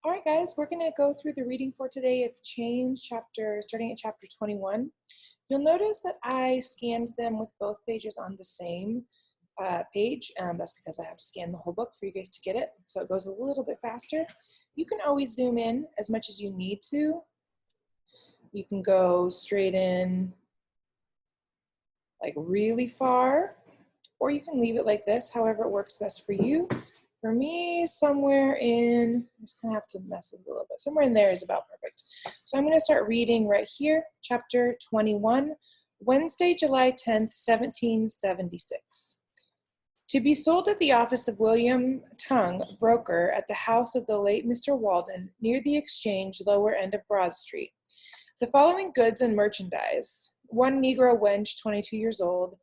All right, guys, we're going to go through the reading for today of Change chapter, starting at chapter 21. You'll notice that I scanned them with both pages on the same page. That's because I have to scan the whole book for you guys to get it, so it goes a little bit faster. You can always zoom in as much as you need to. You can go straight in like really far, or you can leave it like this, however it works best for you. For me, somewhere in, I'm just gonna have to mess with it a little bit. Somewhere in there is about perfect. So I'm gonna start reading right here, chapter 21, Wednesday, July 10th, 1776. To be sold at the office of William Tongue, broker, at the house of the late Mr. Walden, near the Exchange, lower end of Broad Street. The following goods and merchandise. One Negro wench, 22 years old,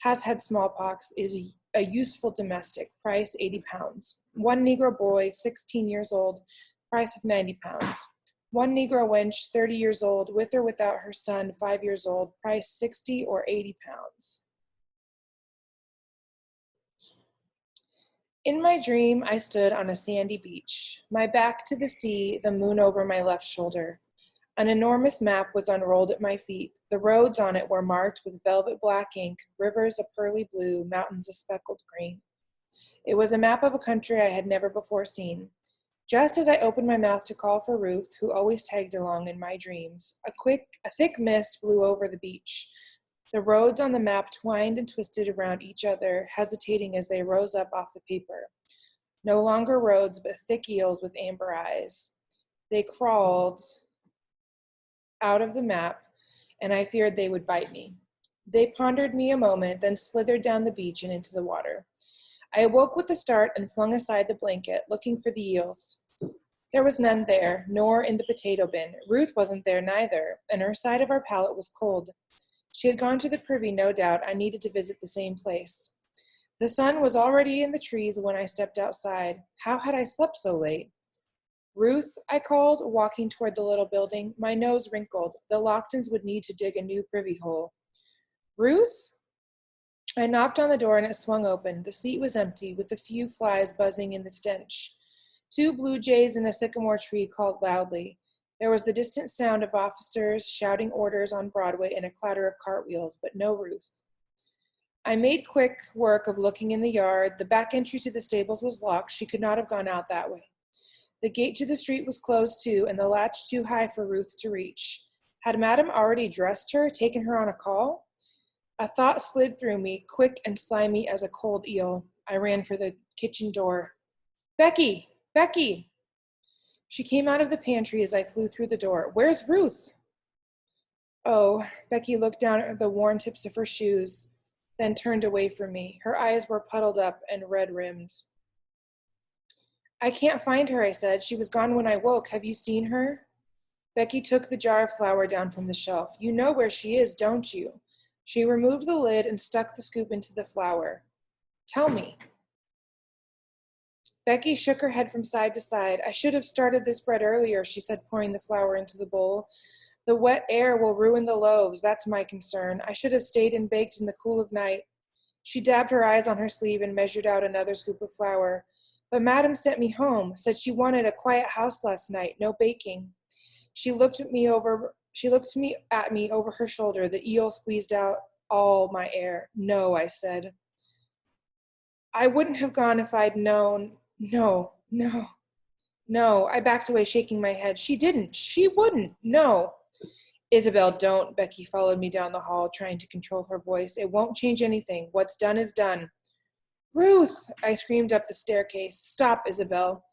has had smallpox, is a useful domestic, price 80 pounds. One Negro boy, 16 years old, price of 90 pounds. One Negro wench, 30 years old, with or without her son, 5 years old, price 60 or 80 pounds. In my dream, I stood on a sandy beach, my back to the sea, the moon over my left shoulder. An enormous map was unrolled at my feet. The roads on it were marked with velvet black ink, rivers a pearly blue, mountains a speckled green. It was a map of a country I had never before seen. Just as I opened my mouth to call for Ruth, who always tagged along in my dreams, a thick mist blew over the beach. The roads on the map twined and twisted around each other, hesitating as they rose up off the paper. No longer roads, but thick eels with amber eyes. They crawled out of the map, and I feared they would bite me. They pondered me a moment, then slithered down the beach and into the water. I awoke with a start and flung aside the blanket, looking for the eels. There was none there, nor in the potato bin. Ruth wasn't there neither, and her side of our pallet was cold. She had gone to the privy, no doubt. I needed to visit the same place. The sun was already in the trees when I stepped outside. How had I slept so late? Ruth, I called, walking toward the little building. My nose wrinkled. The Locktons would need to dig a new privy hole. Ruth? I knocked on the door and it swung open. The seat was empty, with a few flies buzzing in the stench. Two blue jays in a sycamore tree called loudly. There was the distant sound of officers shouting orders on Broadway and a clatter of cartwheels, but no Ruth. I made quick work of looking in the yard. The back entry to the stables was locked. She could not have gone out that way. The gate to the street was closed too, and the latch too high for Ruth to reach. Had Madame already dressed her, taken her on a call? A thought slid through me, quick and slimy as a cold eel. I ran for the kitchen door. Becky! Becky! She came out of the pantry as I flew through the door. Where's Ruth? Oh, Becky looked down at the worn tips of her shoes, then turned away from me. Her eyes were puddled up and red-rimmed. I can't find her, I said. She was gone when I woke. Have you seen her? Becky took the jar of flour down from the shelf. You know where she is, don't you? She removed the lid and stuck the scoop into the flour. Tell me. Becky shook her head from side to side. I should have started this bread earlier, she said, pouring the flour into the bowl. The wet air will ruin the loaves. That's my concern. I should have stayed and baked in the cool of night. She dabbed her eyes on her sleeve and measured out another scoop of flour. But Madame sent me home, said she wanted a quiet house last night, no baking. She looked at me over her shoulder. The eel squeezed out all my air. No, I said. I wouldn't have gone if I'd known. No. I backed away, shaking my head. She didn't. She wouldn't. No. Isabel, don't. Becky followed me down the hall, trying to control her voice. It won't change anything. What's done is done. Ruth! I screamed up the staircase. Stop, Isabel.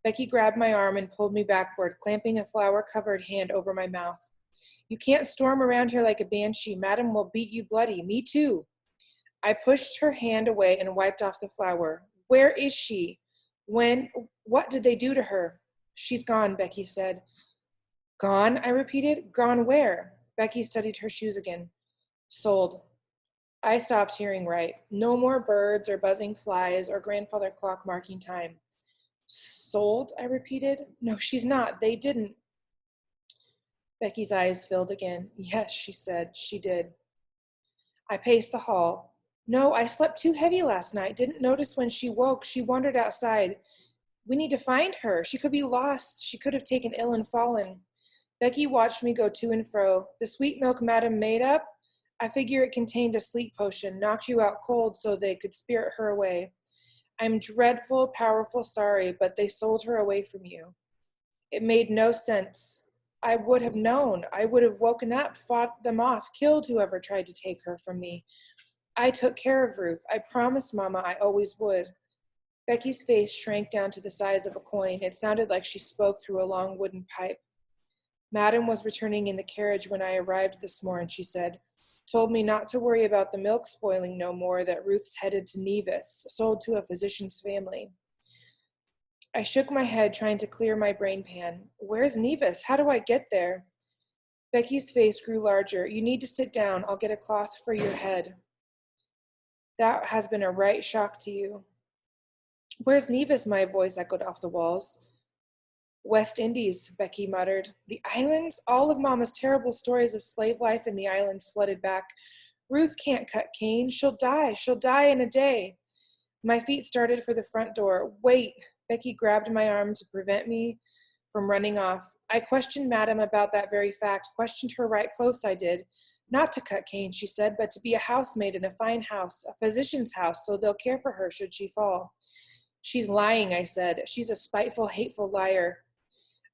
Becky grabbed my arm and pulled me backward, clamping a flour-covered hand over my mouth. You can't storm around here like a banshee. Madame will beat you bloody. Me too. I pushed her hand away and wiped off the flour. Where is she? What did they do to her? She's gone, Becky said. Gone? I repeated. Gone where? Becky studied her shoes again. Sold. I stopped hearing right. No more birds or buzzing flies or grandfather clock marking time. Sold, I repeated. No, she's not. They didn't. Becky's eyes filled again. Yes, she said. She did. I paced the hall. No, I slept too heavy last night. Didn't notice when she woke. She wandered outside. We need to find her. She could be lost. She could have taken ill and fallen. Becky watched me go to and fro. The sweet milk Madam made up? I figure it contained a sleep potion, knocked you out cold so they could spirit her away. I'm dreadful, powerful sorry, but they sold her away from you. It made no sense. I would have known. I would have woken up, fought them off, killed whoever tried to take her from me. I took care of Ruth. I promised Mama I always would. Becky's face shrank down to the size of a coin. It sounded like she spoke through a long wooden pipe. Madam was returning in the carriage when I arrived this morning, she said. Told me not to worry about the milk spoiling no more, that Ruth's headed to Nevis, sold to a physician's family. I shook my head, trying to clear my brain pan. Where's Nevis? How do I get there? Becky's face grew larger. You need to sit down. I'll get a cloth for your head. That has been a right shock to you. Where's Nevis? My voice echoed off the walls. West Indies, Becky muttered. The islands? All of Mama's terrible stories of slave life in the islands flooded back. Ruth can't cut cane. She'll die. She'll die in a day. My feet started for the front door. Wait. Becky grabbed my arm to prevent me from running off. I questioned Madam about that very fact, questioned her right close, I did. Not to cut cane, she said, but to be a housemaid in a fine house, a physician's house, so they'll care for her should she fall. She's lying, I said. She's a spiteful, hateful liar.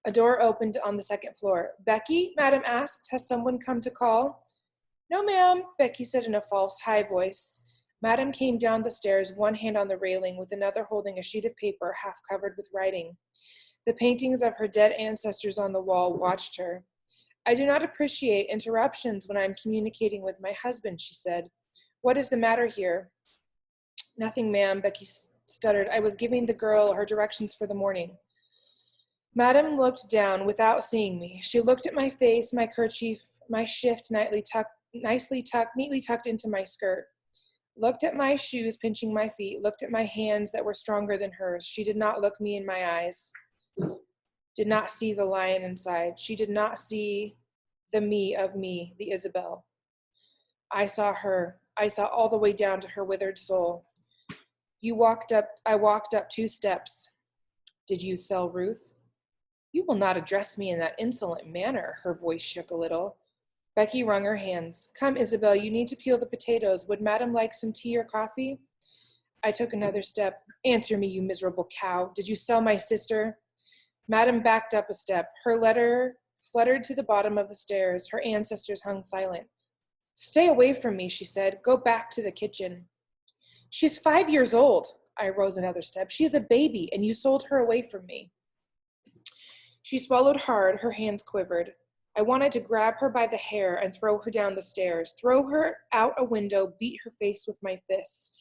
A door opened on the second floor. Becky? Madam asked. Has someone come to call? No, ma'am, Becky said in a false, high voice. Madam came down the stairs, one hand on the railing, with another holding a sheet of paper half covered with writing. The paintings of her dead ancestors on the wall watched her. I do not appreciate interruptions when I am communicating with my husband, she said. What is the matter here? Nothing, ma'am, Becky stuttered. I was giving the girl her directions for the morning. Madam looked down without seeing me. She looked at my face, my kerchief, my shift neatly tucked into my skirt. Looked at my shoes pinching my feet, looked at my hands that were stronger than hers. She did not look me in my eyes. Did not see the lion inside. She did not see the me of me, the Isabel. I saw her. I saw all the way down to her withered soul. I walked up 2 steps. Did you sell Ruth? You will not address me in that insolent manner. Her voice shook a little. Becky wrung her hands. Come, Isabel, you need to peel the potatoes. Would Madam like some tea or coffee? I took another step. Answer me, you miserable cow. Did you sell my sister? Madam backed up a step. Her letter fluttered to the bottom of the stairs. Her ancestors hung silent. Stay away from me, she said. Go back to the kitchen. She's 5 years old. I rose another step. She is a baby, and you sold her away from me. She swallowed hard. Her hands quivered. I wanted to grab her by the hair and throw her down the stairs, throw her out a window, beat her face with my fists.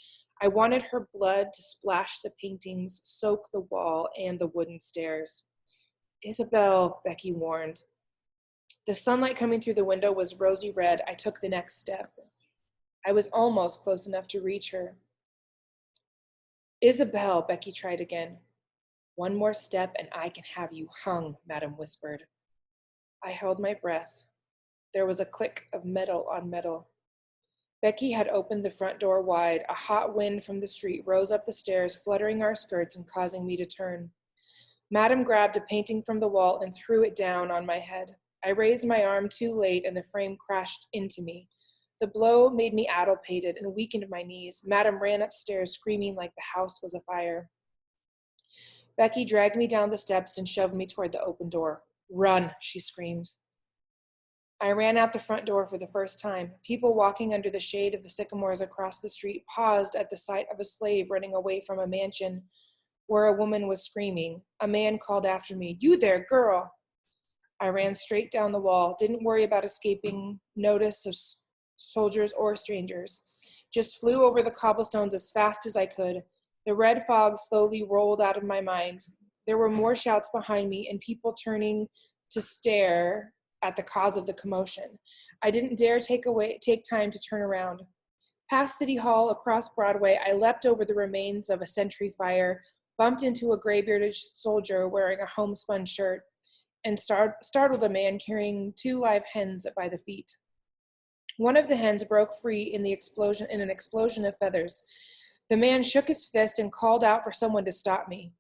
I wanted her blood to splash the paintings, soak the wall and the wooden stairs. Isabel, Becky warned. The sunlight coming through the window was rosy red. I took the next step. I was almost close enough to reach her. Isabel, Becky tried again. One more step and I can have you hung, Madam whispered. I held my breath. There was a click of metal on metal. Becky had opened the front door wide. A hot wind from the street rose up the stairs, fluttering our skirts and causing me to turn. Madam grabbed a painting from the wall and threw it down on my head. I raised my arm too late and the frame crashed into me. The blow made me addle-pated and weakened my knees. Madam ran upstairs, screaming like the house was afire. Becky dragged me down the steps and shoved me toward the open door. Run, she screamed. I ran out the front door for the first time. People walking under the shade of the sycamores across the street paused at the sight of a slave running away from a mansion where a woman was screaming. A man called after me, "You there, girl!" I ran straight down the wall, didn't worry about escaping notice of soldiers or strangers. Just flew over the cobblestones as fast as I could. The red fog slowly rolled out of my mind. There were more shouts behind me and people turning to stare at the cause of the commotion. I didn't dare take time to turn around. Past City Hall, across Broadway, I leapt over the remains of a sentry fire, bumped into a gray-bearded soldier wearing a homespun shirt, and startled a man carrying 2 live hens by the feet. One of the hens broke free in an explosion of feathers. The man shook his fist and called out for someone to stop me.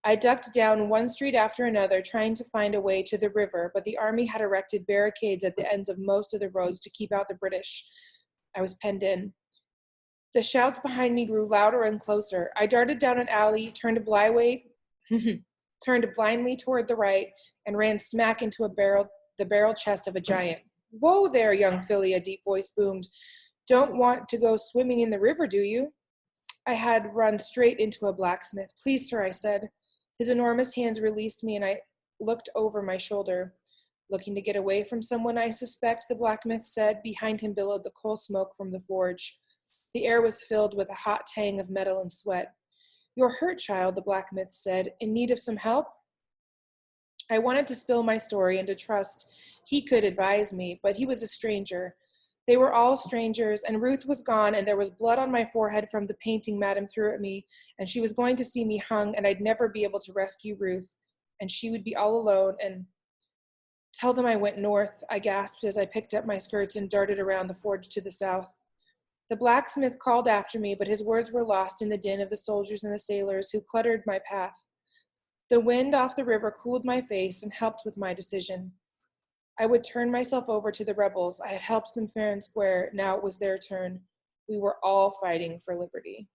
I ducked down one street after another, trying to find a way to the river, but the army had erected barricades at the ends of most of the roads to keep out the British. I was penned in. The shouts behind me grew louder and closer. I darted down an alley, turned blindly toward the right, and ran smack into the barrel chest of a giant. "Whoa there, young filly," a deep voice boomed. "Don't want to go swimming in the river, do you?" I had run straight into a blacksmith. "Please, sir," I said. His enormous hands released me, and I looked over my shoulder. "Looking to get away from someone, I suspect," the blacksmith said. Behind him billowed the coal smoke from the forge. The air was filled with a hot tang of metal and sweat. "You're hurt, child," the blacksmith said. "In need of some help?" I wanted to spill my story and to trust he could advise me, but he was a stranger. They were all strangers, and Ruth was gone, and there was blood on my forehead from the painting Madame threw at me, and she was going to see me hung, and I'd never be able to rescue Ruth, and she would be all alone, and "Tell them I went north," I gasped as I picked up my skirts and darted around the forge to the south. The blacksmith called after me, but his words were lost in the din of the soldiers and the sailors who cluttered my path. The wind off the river cooled my face and helped with my decision. I would turn myself over to the rebels. I had helped them fair and square. Now it was their turn. We were all fighting for liberty.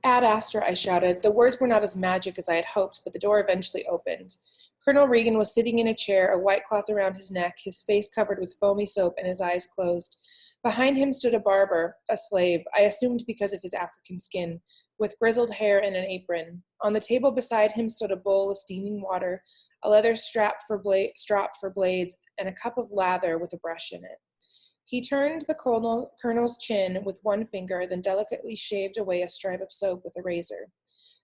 "Ad Astra," I shouted. The words were not as magic as I had hoped, but the door eventually opened. Colonel Regan was sitting in a chair, a white cloth around his neck, his face covered with foamy soap and his eyes closed. Behind him stood a barber, a slave, I assumed because of his African skin, with grizzled hair and an apron. On the table beside him stood a bowl of steaming water, a leather strap for blades, and a cup of lather with a brush in it. He turned the colonel's chin with one finger, then delicately shaved away a stripe of soap with a razor.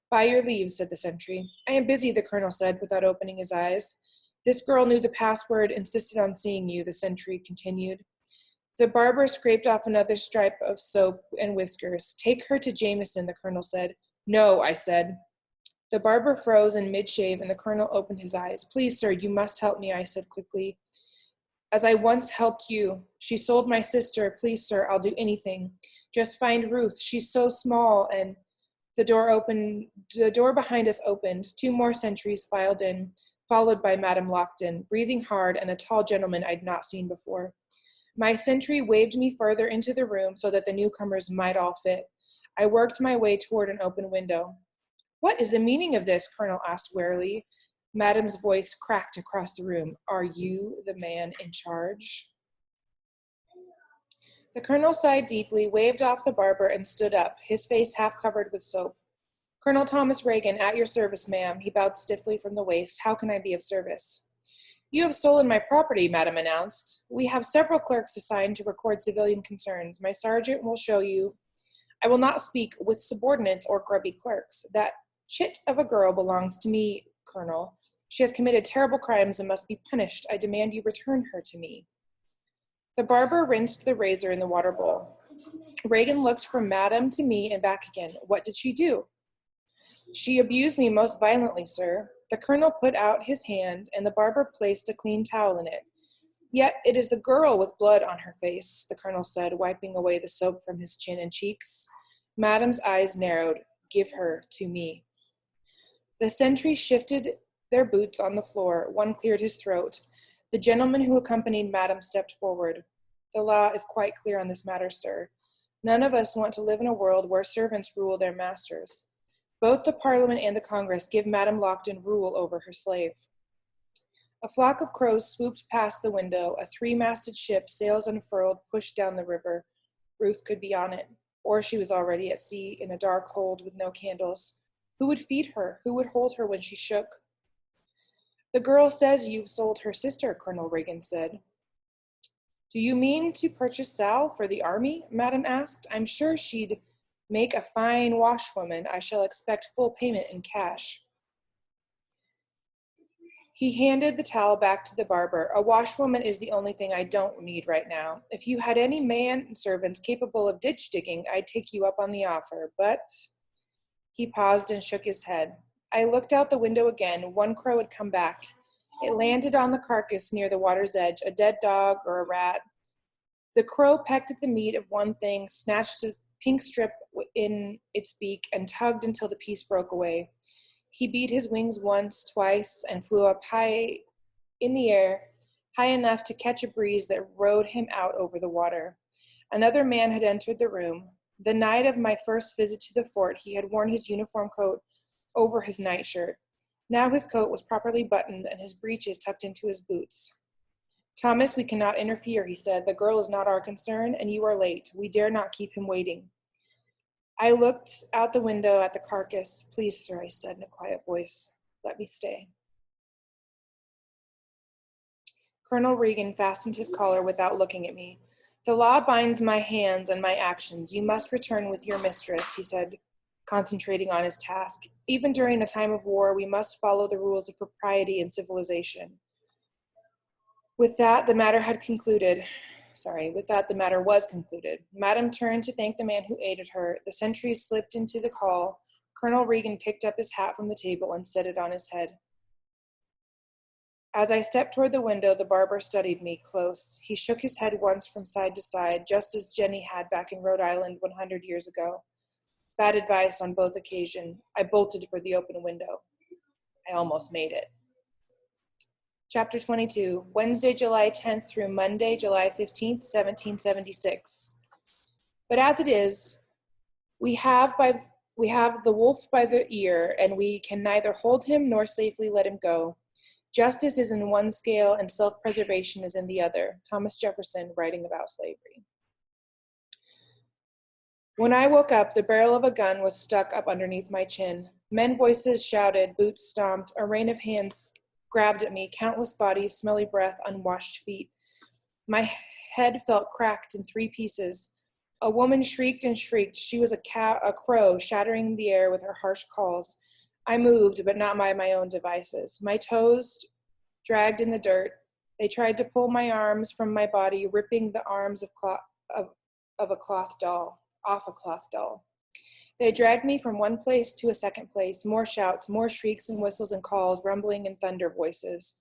"By your leave," said the sentry. "I am busy," the colonel said, without opening his eyes. "This girl knew the password, insisted on seeing you," the sentry continued. The barber scraped off another stripe of soap and whiskers. "Take her to Jameson," the colonel said. "No," I said. The barber froze in mid-shave, and the colonel opened his eyes. "Please, sir, you must help me," I said quickly. "As I once helped you. She sold my sister. Please, sir, I'll do anything. Just find Ruth. She's so small," and the door behind us opened. Two more sentries filed in, followed by Madame Lockton, breathing hard, and a tall gentleman I'd not seen before. My sentry waved me further into the room so that the newcomers might all fit. I worked my way toward an open window. "What is the meaning of this?" Colonel asked warily. Madame's voice cracked across the room. "Are you the man in charge?" The colonel sighed deeply, waved off the barber, and stood up, his face half covered with soap. "Colonel Thomas Reagan, at your service, ma'am." He bowed stiffly from the waist. "How can I be of service?" "You have stolen my property," Madame announced. "We have several clerks assigned to record civilian concerns. My sergeant will show you. I will not speak with subordinates or grubby clerks. That chit of a girl belongs to me, Colonel. She has committed terrible crimes and must be punished. I demand you return her to me." The barber rinsed the razor in the water bowl. Reagan looked from Madame to me and back again. "What did she do?" "She abused me most violently, sir." The colonel put out his hand, and the barber placed a clean towel in it. "Yet it is the girl with blood on her face," the colonel said, wiping away the soap from his chin and cheeks. Madame's eyes narrowed. "Give her to me." The sentries shifted their boots on the floor. One cleared his throat. The gentleman who accompanied Madame stepped forward. "The law is quite clear on this matter, sir. None of us want to live in a world where servants rule their masters. Both the Parliament and the Congress give Madame Lockton rule over her slave." A flock of crows swooped past the window. A three-masted ship, sails unfurled, pushed down the river. Ruth could be on it, or she was already at sea in a dark hold with no candles. Who would feed her? Who would hold her when she shook? "The girl says you've sold her sister," Colonel Reagan said. "Do you mean to purchase Sal for the army?" Madame asked. "I'm sure she'd make a fine washwoman. I shall expect full payment in cash." He handed the towel back to the barber. "A washwoman is the only thing I don't need right now. If you had any man-servants capable of ditch digging, I'd take you up on the offer, but—" He paused and shook his head. I looked out the window again. One crow had come back. It landed on the carcass near the water's edge, a dead dog or a rat. The crow pecked at the meat of one thing, snatched a pink strip in its beak, and tugged until the piece broke away. He beat his wings once, twice, and flew up high in the air, high enough to catch a breeze that rode him out over the water. Another man had entered the room. The night of my first visit to the fort, he had worn his uniform coat over his nightshirt. Now his coat was properly buttoned and his breeches tucked into his boots. "Thomas, we cannot interfere," he said. "The girl is not our concern, and you are late. We dare not keep him waiting." I looked out the window at the carcass. "Please, sir," I said in a quiet voice, "let me stay." Colonel Regan fastened his collar without looking at me. "The law binds my hands and my actions. You must return with your mistress," he said, concentrating on his task. "Even during a time of war, we must follow the rules of propriety and civilization." With that, the matter was concluded. Madame turned to thank the man who aided her. The sentries slipped into the hall. Colonel Regan picked up his hat from the table and set it on his head. As I stepped toward the window, the barber studied me close. He shook his head once from side to side, just as Jenny had back in Rhode Island 100 years ago. Bad advice on both occasions. I bolted for the open window. I almost made it. Chapter 22, Wednesday, July 10th through Monday, July 15th, 1776. But as it is, we have the wolf by the ear, and we can neither hold him nor safely let him go. Justice is in one scale and self-preservation is in the other. Thomas Jefferson, writing about slavery. When I woke up, the barrel of a gun was stuck up underneath my chin. Men voices shouted, boots stomped, a rain of hands grabbed at me, countless bodies, smelly breath, unwashed feet. My head felt cracked in 3 pieces. A woman shrieked and shrieked. She was a crow, shattering the air with her harsh calls. I moved, but not by my own devices. My toes dragged in the dirt. They tried to pull my arms from my body, ripping the arms of a cloth doll, off a cloth doll. They dragged me from one place to a second place, more shouts, more shrieks and whistles and calls, rumbling and thunder voices.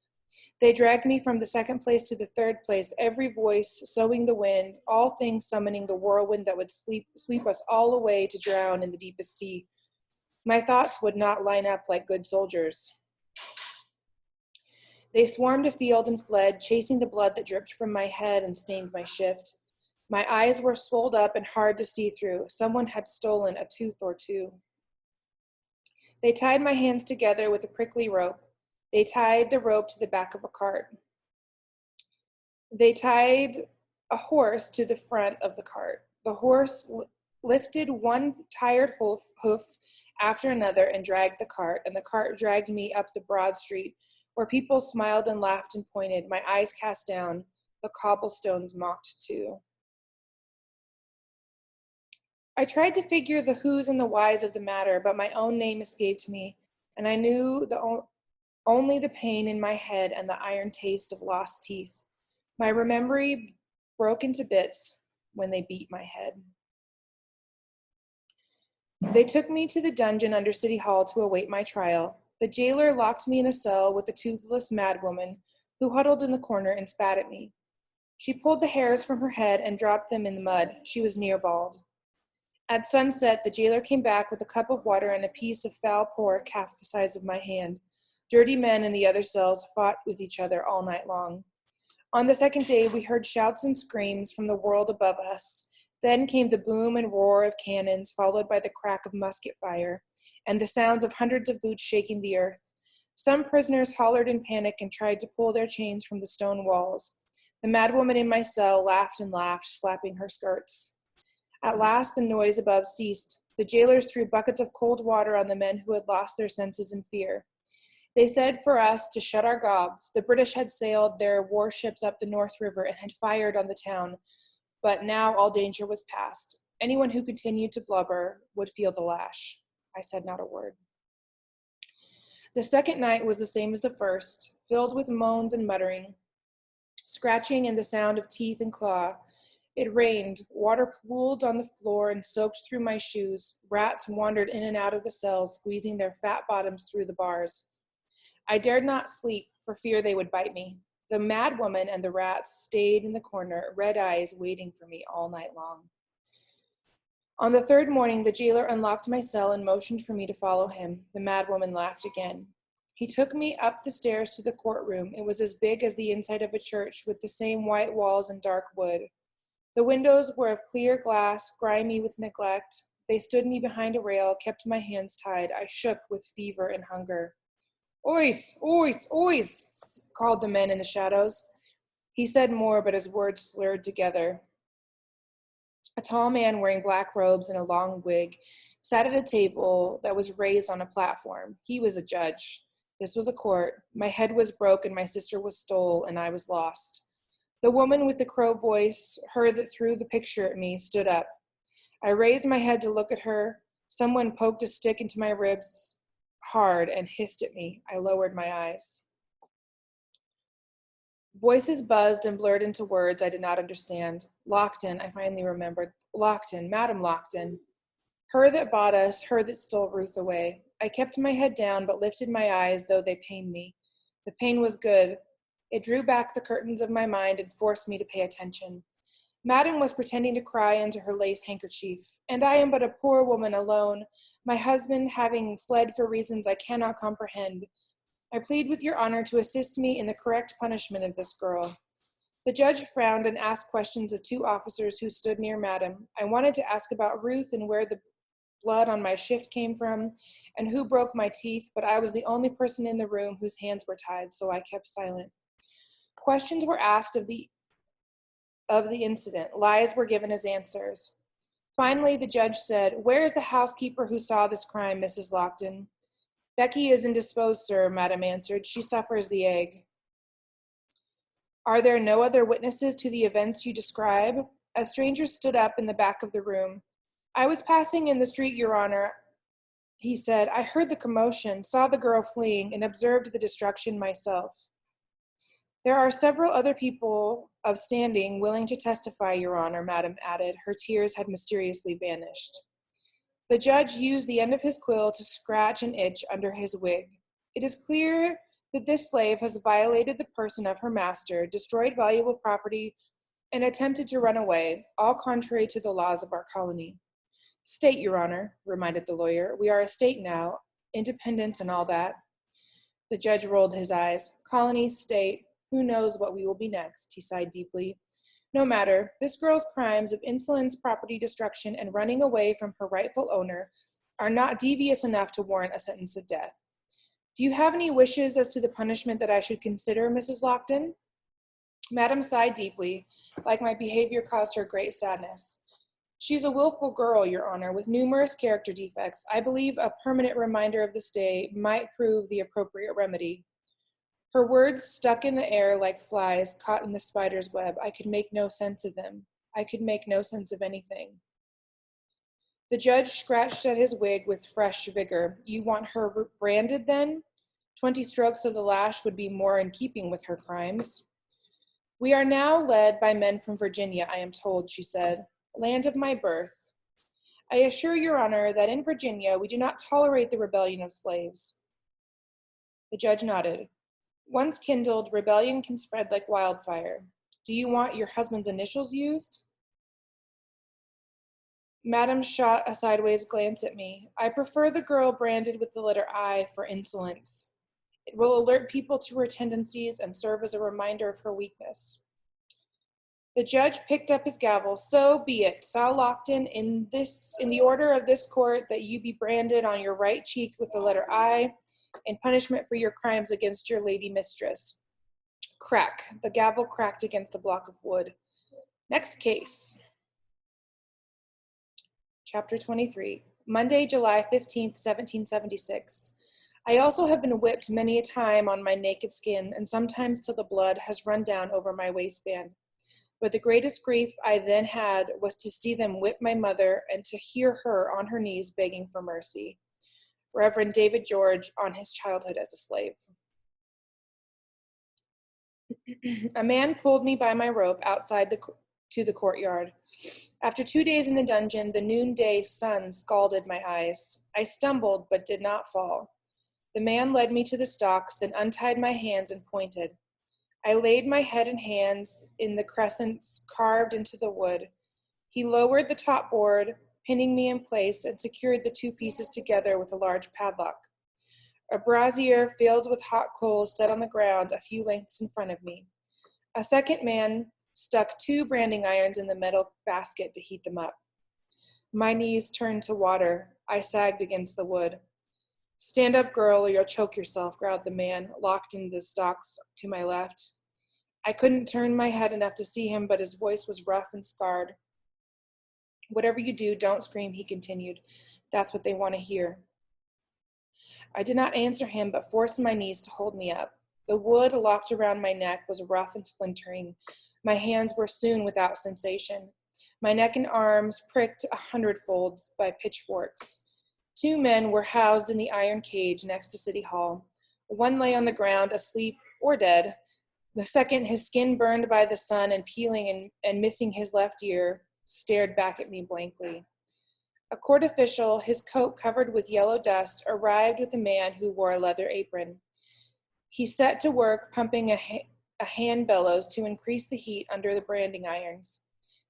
They dragged me from the second place to the third place, every voice sowing the wind, all things summoning the whirlwind that would sweep us all away to drown in the deepest sea. My thoughts would not line up like good soldiers. They swarmed a field and fled, chasing the blood that dripped from my head and stained my shift. My eyes were swelled up and hard to see through. Someone had stolen a tooth or two. They tied my hands together with a prickly rope. They tied the rope to the back of a cart. They tied a horse to the front of the cart. The horse lifted one tired hoof after another and dragged the cart, and the cart dragged me up the broad street, where people smiled and laughed and pointed, my eyes cast down. The cobblestones mocked too. I tried to figure the who's and the whys of the matter, but my own name escaped me, and I knew only the pain in my head and the iron taste of lost teeth. My memory broke into bits when they beat my head. They took me to the dungeon under City Hall to await my trial. The jailer locked me in a cell with a toothless madwoman who huddled in the corner and spat at me. She pulled the hairs from her head and dropped them in the mud. She was near bald. At sunset, the jailer came back with a cup of water and a piece of foul pork half the size of my hand. Dirty men in the other cells fought with each other all night long. On the second day, we heard shouts and screams from the world above us. Then came the boom and roar of cannons, followed by the crack of musket fire, and the sounds of hundreds of boots shaking the earth. Some prisoners hollered in panic and tried to pull their chains from the stone walls. The madwoman in my cell laughed and laughed, slapping her skirts. At last, the noise above ceased. The jailers threw buckets of cold water on the men who had lost their senses in fear. They said for us to shut our gobs. The British had sailed their warships up the North River and had fired on the town, but now all danger was past. Anyone who continued to blubber would feel the lash. I said not a word. The second night was the same as the first, filled with moans and muttering, scratching and the sound of teeth and claw. It rained. Water pooled on the floor and soaked through my shoes. Rats wandered in and out of the cells, squeezing their fat bottoms through the bars. I dared not sleep for fear they would bite me. The madwoman and the rats stayed in the corner, red eyes waiting for me all night long. On the third morning, the jailer unlocked my cell and motioned for me to follow him. The madwoman laughed again. He took me up the stairs to the courtroom. It was as big as the inside of a church, with the same white walls and dark wood. The windows were of clear glass, grimy with neglect. They stood me behind a rail, kept my hands tied. I shook with fever and hunger. "Ois, ois, ois," called the men in the shadows. He said more, but his words slurred together. A tall man wearing black robes and a long wig sat at a table that was raised on a platform. He was a judge. This was a court. My head was broke and my sister was stole, and I was lost. The woman with the crow voice, her that threw the picture at me, stood up. I raised my head to look at her. Someone poked a stick into my ribs hard and hissed at me. I lowered my eyes. Voices buzzed and blurred into words I did not understand. Lockton, I finally remembered. Lockton, Madam Lockton. Her that bought us, her that stole Ruth away. I kept my head down, but lifted my eyes, though they pained me. The pain was good. It drew back the curtains of my mind and forced me to pay attention. Madam was pretending to cry into her lace handkerchief, and I am but a poor woman alone, my husband having fled for reasons I cannot comprehend. I plead with your honor to assist me in the correct punishment of this girl. The judge frowned and asked questions of two officers who stood near Madam. I wanted to ask about Ruth and where the blood on my shift came from, and who broke my teeth, but I was the only person in the room whose hands were tied, so I kept silent. Questions were asked of the incident. Lies were given as answers. Finally, the judge said, "Where is the housekeeper who saw this crime, Mrs. Lockton?" "Becky is indisposed, sir," Madam answered. "She suffers the ague." "Are there no other witnesses to the events you describe?" A stranger stood up in the back of the room. "I was passing in the street, Your Honor," he said. "I heard the commotion, saw the girl fleeing, and observed the destruction myself." "There are several other people of standing willing to testify, Your Honor," Madam added. Her tears had mysteriously vanished. The judge used the end of his quill to scratch an itch under his wig. "It is clear that this slave has violated the person of her master, destroyed valuable property, and attempted to run away, all contrary to the laws of our colony." "State, Your Honor," reminded the lawyer. "We are a state now, independent and all that." The judge rolled his eyes. "Colony, state, who knows what we will be next?" He sighed deeply. "No matter. This girl's crimes of insolence, property destruction, and running away from her rightful owner are not devious enough to warrant a sentence of death. Do you have any wishes as to the punishment that I should consider, Mrs. Lockton?" Madam sighed deeply, like my behavior caused her great sadness. "She's a willful girl, Your Honor, with numerous character defects. I believe a permanent reminder of this day might prove the appropriate remedy." Her words stuck in the air like flies caught in the spider's web. I could make no sense of them. I could make no sense of anything. The judge scratched at his wig with fresh vigor. "You want her branded, then? 20 strokes of the lash would be more in keeping with her crimes." "We are now led by men from Virginia, I am told," she said, "land of my birth. I assure Your Honor that in Virginia we do not tolerate the rebellion of slaves." The judge nodded. "Once kindled, rebellion can spread like wildfire. Do you want your husband's initials used?" Madam shot a sideways glance at me. "I prefer the girl branded with the letter I for insolence. It will alert people to her tendencies and serve as a reminder of her weakness." The judge picked up his gavel. "So be it. Sal Lockton, in the order of this court, that you be branded on your right cheek with the letter I, in punishment for your crimes against your lady mistress." Crack. The gavel cracked against the block of wood. Next case. Chapter 23. Monday, July 15th, 1776. I also have been whipped many a time on my naked skin, and sometimes till the blood has run down over my waistband. But the greatest grief I then had was to see them whip my mother and to hear her on her knees begging for mercy. Reverend David George on his childhood as a slave. A man pulled me by my rope outside to the courtyard. After 2 days in the dungeon, the noonday sun scalded my eyes. I stumbled, but did not fall. The man led me to the stocks, then untied my hands and pointed. I laid my head and hands in the crescents carved into the wood. He lowered the top board, pinning me in place, and secured the two pieces together with a large padlock. A brazier filled with hot coals set on the ground a few lengths in front of me. A second man stuck two branding irons in the metal basket to heat them up. My knees turned to water. I sagged against the wood. "Stand up, girl, or you'll choke yourself," growled the man, locked in the stocks to my left. I couldn't turn my head enough to see him, but his voice was rough and scarred. "Whatever you do, don't scream," he continued. "That's what they want to hear." I did not answer him, but forced my knees to hold me up. The wood locked around my neck was rough and splintering. My hands were soon without sensation. My neck and arms pricked 100-fold by pitchforks. Two men were housed in the iron cage next to City Hall. One lay on the ground, asleep or dead. The second, his skin burned by the sun and peeling and missing his left ear, stared back at me blankly. A court official, his coat covered with yellow dust, arrived with a man who wore a leather apron. He set to work pumping a hand bellows to increase the heat under the branding irons.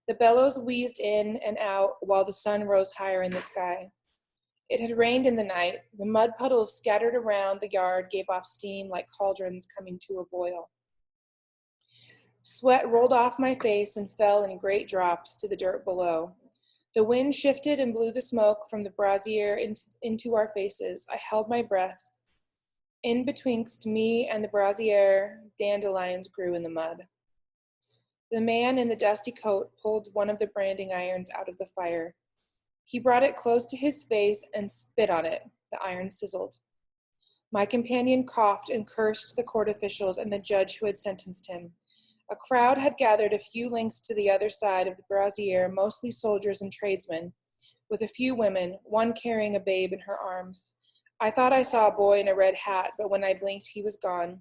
The bellows wheezed in and out while the sun rose higher in the sky. It had rained in the night. The mud puddles scattered around the yard gave off steam like cauldrons coming to a boil. Sweat rolled off my face and fell in great drops to the dirt below. The wind shifted and blew the smoke from the brazier into our faces. I held my breath. In betwixt me and the brazier, dandelions grew in the mud. The man in the dusty coat pulled one of the branding irons out of the fire. He brought it close to his face and spit on it. The iron sizzled. My companion coughed and cursed the court officials and the judge who had sentenced him. A crowd had gathered a few lengths to the other side of the brazier, mostly soldiers and tradesmen, with a few women, one carrying a babe in her arms. I thought I saw a boy in a red hat, but when I blinked, he was gone.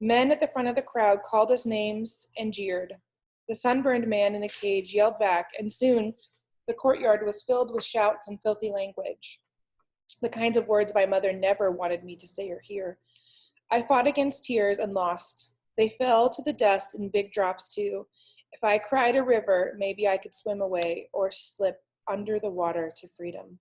Men at the front of the crowd called us names and jeered. The sunburned man in the cage yelled back, and soon the courtyard was filled with shouts and filthy language, the kinds of words my mother never wanted me to say or hear. I fought against tears and lost. They fell to the dust in big drops too. If I cried a river, maybe I could swim away or slip under the water to freedom.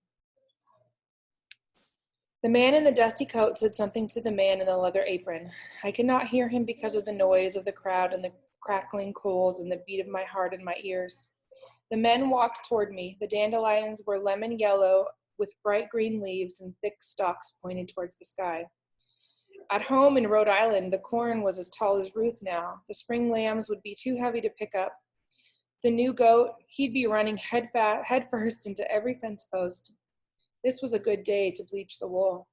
The man in the dusty coat said something to the man in the leather apron. I could not hear him because of the noise of the crowd and the crackling coals and the beat of my heart in my ears. The men walked toward me. The dandelions were lemon yellow with bright green leaves and thick stalks pointed towards the sky. At home in Rhode Island, the corn was as tall as Ruth now. The spring lambs would be too heavy to pick up. The new goat, he'd be running head first into every fence post. This was a good day to bleach the wool.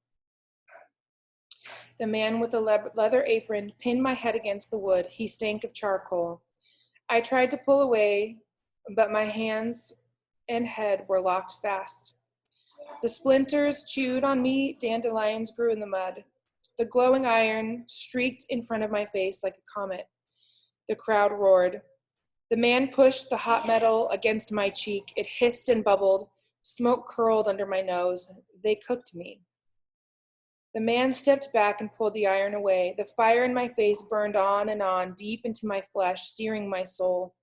The man with the leather apron pinned my head against the wood. He stank of charcoal. I tried to pull away, but my hands and head were locked fast. The splinters chewed on me, dandelions grew in the mud. The glowing iron streaked in front of my face like a comet. The crowd roared. The man pushed the hot metal against my cheek. It hissed and bubbled. Smoke curled under my nose. They cooked me. The man stepped back and pulled the iron away. The fire in my face burned on and on, deep into my flesh, searing my soul.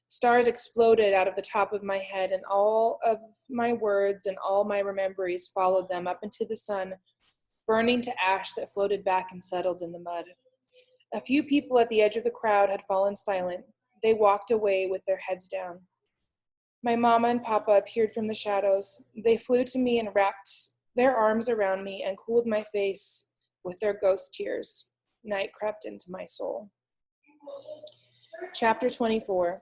Stars exploded out of the top of my head, and all of my words and all my memories followed them up into the sun, burning to ash that floated back and settled in the mud. A few people at the edge of the crowd had fallen silent. They walked away with their heads down. My mama and papa appeared from the shadows. They flew to me and wrapped their arms around me and cooled my face with their ghost tears. Night crept into my soul. Chapter 24.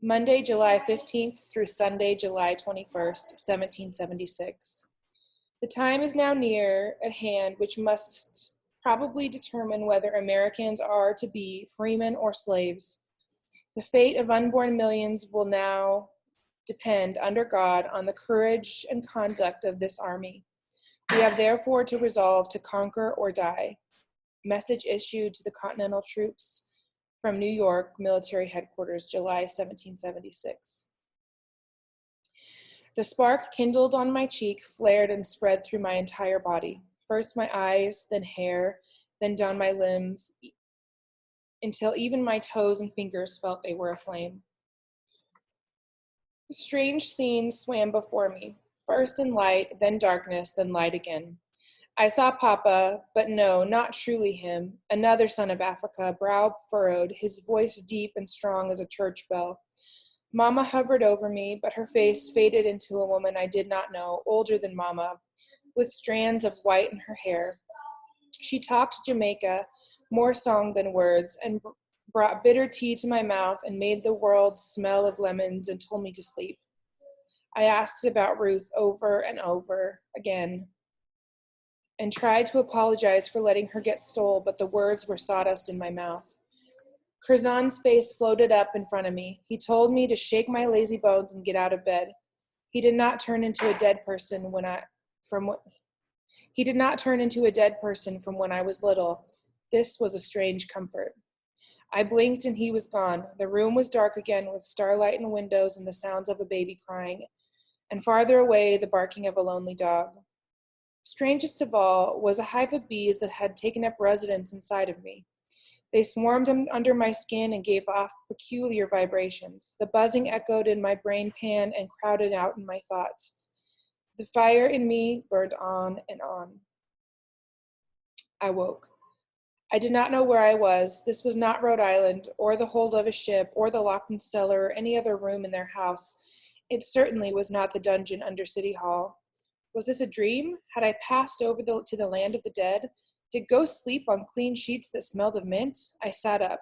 Monday, July 15th through Sunday, July 21st, 1776. The time is now near at hand which must probably determine whether Americans are to be freemen or slaves. The fate of unborn millions will now depend, under God, on the courage and conduct of this army. We have therefore to resolve to conquer or die. Message issued to the Continental troops from New York Military Headquarters, July 1776. The spark kindled on my cheek flared and spread through my entire body, first my eyes, then hair, then down my limbs, until even my toes and fingers felt they were aflame. Strange scenes swam before me, first in light, then darkness, then light again. I saw Papa, but no, not truly him, another son of Africa, brow furrowed, his voice deep and strong as a church bell. Mama hovered over me, but her face faded into a woman I did not know, older than Mama, with strands of white in her hair. She talked Jamaica, more song than words, and brought bitter tea to my mouth and made the world smell of lemons and told me to sleep. I asked about Ruth over and over again and tried to apologize for letting her get stole, but the words were sawdust in my mouth. Curzon's face floated up in front of me. He told me to shake my lazy bones and get out of bed. He did not turn into a dead person he did not turn into a dead person from when I was little. This was a strange comfort. I blinked and he was gone. The room was dark again with starlight in windows and the sounds of a baby crying, and farther away the barking of a lonely dog. Strangest of all was a hive of bees that had taken up residence inside of me. They swarmed under my skin and gave off peculiar vibrations. The buzzing echoed in my brain pan and crowded out in my thoughts. The fire in me burned on and on. I woke. I did not know where I was. This was not Rhode Island, or the hold of a ship, or the locked cellar, or any other room in their house. It certainly was not the dungeon under City Hall. Was this a dream? Had I passed over to the land of the dead? Did ghosts sleep on clean sheets that smelled of mint? I sat up.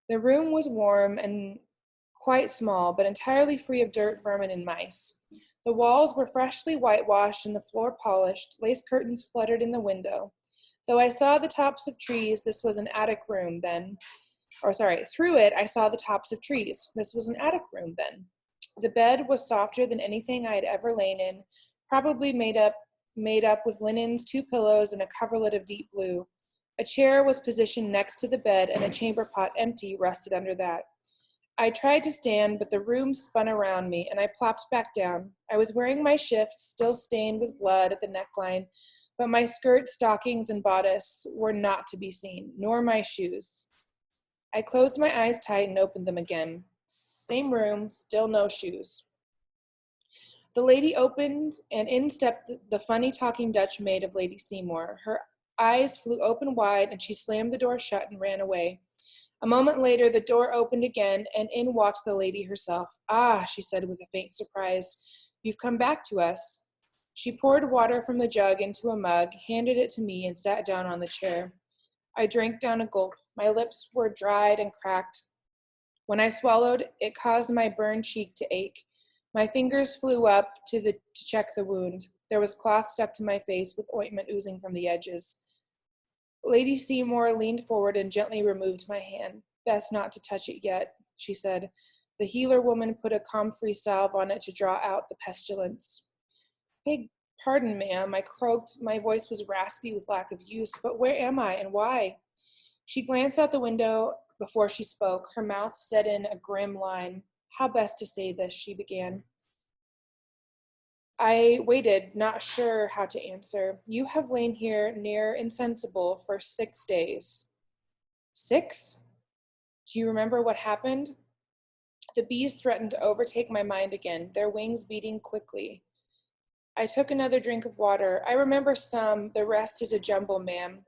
The room was warm and quite small, but entirely free of dirt, vermin, and mice. The walls were freshly whitewashed and the floor polished. Lace curtains fluttered in the window. Though I saw the tops of trees, this was an attic room then. Through it, I saw the tops of trees. This was an attic room then. The bed was softer than anything I had ever lain in, probably made up with linens, 2 pillows, and a coverlet of deep blue. A chair was positioned next to the bed, and a chamber pot, empty, rested under that. I tried to stand, but the room spun around me, and I plopped back down. I was wearing my shift, still stained with blood at the neckline, but my skirt, stockings, and bodice were not to be seen, nor my shoes. I closed my eyes tight and opened them again. Same room, still no shoes. The lady opened, and in stepped the funny talking Dutch maid of Lady Seymour. Her eyes flew open wide, and she slammed the door shut and ran away. A moment later, the door opened again, and in walked the lady herself. "Ah," she said with a faint surprise, "you've come back to us." She poured water from the jug into a mug, handed it to me, and sat down on the chair. I drank down a gulp. My lips were dried and cracked. When I swallowed, it caused my burned cheek to ache. My fingers flew up to check the wound. There was cloth stuck to my face with ointment oozing from the edges. Lady Seymour leaned forward and gently removed my hand. "Best not to touch it yet," she said. The healer woman put a comfrey salve on it to draw out the pestilence. "Beg pardon, ma'am," I croaked. My voice was raspy with lack of use. "But where am I, and why?" She glanced out the window before she spoke. Her mouth set in a grim line. "How best to say this?" she began. I waited, not sure how to answer. "You have lain here near insensible for 6 days." 6? Do you remember what happened? The bees threatened to overtake my mind again, their wings beating quickly. I took another drink of water. "I remember some, the rest is a jumble, ma'am.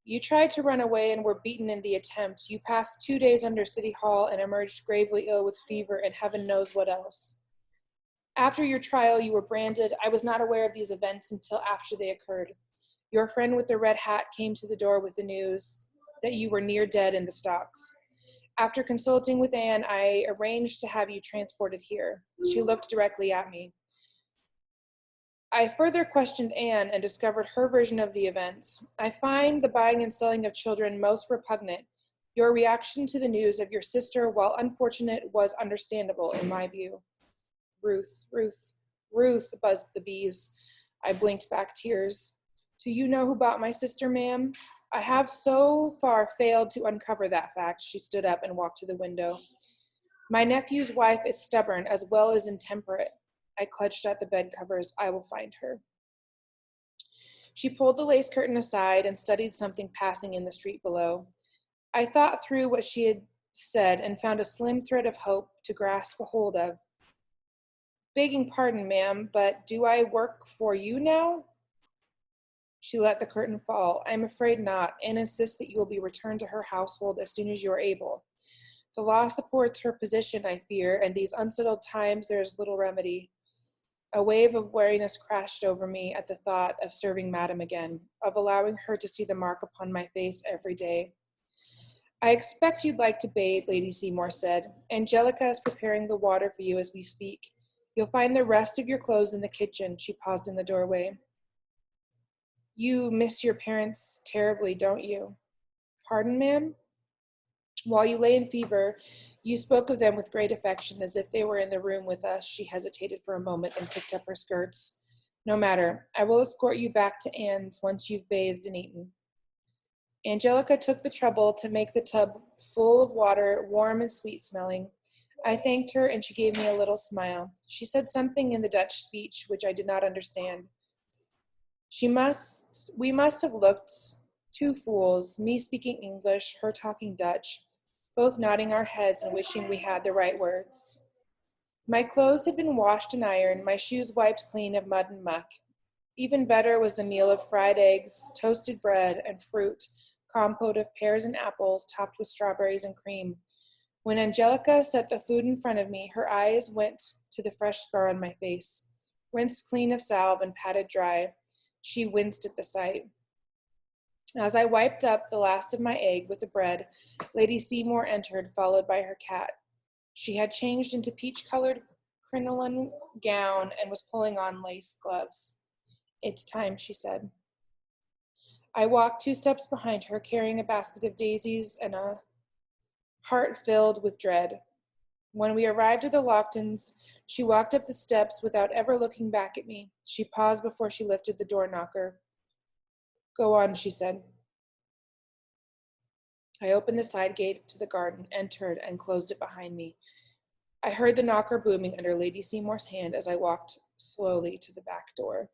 You tried to run away and were beaten in the attempt. You passed 2 days under City Hall and emerged gravely ill with fever and heaven knows what else. After your trial, you were branded. I was not aware of these events until after they occurred. Your friend with the red hat came to the door with the news that you were near dead in the stocks. After consulting with Anne, I arranged to have you transported here." She looked directly at me. "I further questioned Anne and discovered her version of the events. I find the buying and selling of children most repugnant. Your reaction to the news of your sister, while unfortunate, was understandable in my view." "Ruth, Ruth, Ruth," buzzed the bees. I blinked back tears. "Do you know who bought my sister, ma'am?" "I have so far failed to uncover that fact." She stood up and walked to the window. "My nephew's wife is stubborn as well as intemperate." I clutched at the bed covers. "I will find her." She pulled the lace curtain aside and studied something passing in the street below. I thought through what she had said and found a slim thread of hope to grasp a hold of. Begging pardon, ma'am, but do I work for you now? She let the curtain fall. I am afraid not, and insists that you will be returned to her household as soon as you are able. The law supports her position, I fear, and these unsettled times there is little remedy. A wave of weariness crashed over me at the thought of serving Madam again, of allowing her to see the mark upon my face every day. I expect you'd like to bathe, Lady Seymour said. Angelica is preparing the water for you as we speak. You'll find the rest of your clothes in the kitchen. She paused in the doorway. You miss your parents terribly, don't you? Pardon, ma'am? While you lay in fever, you spoke of them with great affection, as if they were in the room with us. She hesitated for a moment, then picked up her skirts. No matter. I will escort you back to Anne's once you've bathed and eaten. Angelica took the trouble to make the tub full of water, warm and sweet-smelling. I thanked her, and she gave me a little smile. She said something in the Dutch speech, which I did not understand. We must have looked two fools, me speaking English, her talking Dutch, both nodding our heads and wishing we had the right words. My clothes had been washed and ironed, my shoes wiped clean of mud and muck. Even better was the meal of fried eggs, toasted bread, and fruit, compote of pears and apples, topped with strawberries and cream. When Angelica set the food in front of me, her eyes went to the fresh scar on my face. Rinsed clean of salve and patted dry, she winced at the sight. As I wiped up the last of my egg with the bread, Lady Seymour entered, followed by her cat. She had changed into peach-colored crinoline gown and was pulling on lace gloves. It's time, she said. I walked 2 steps behind her, carrying a basket of daisies and a heart filled with dread. When we arrived at the Locktons, she walked up the steps without ever looking back at me. She paused before she lifted the door knocker. Go on, she said. I opened the side gate to the garden, entered, and closed it behind me. I heard the knocker booming under Lady Seymour's hand as I walked slowly to the back door.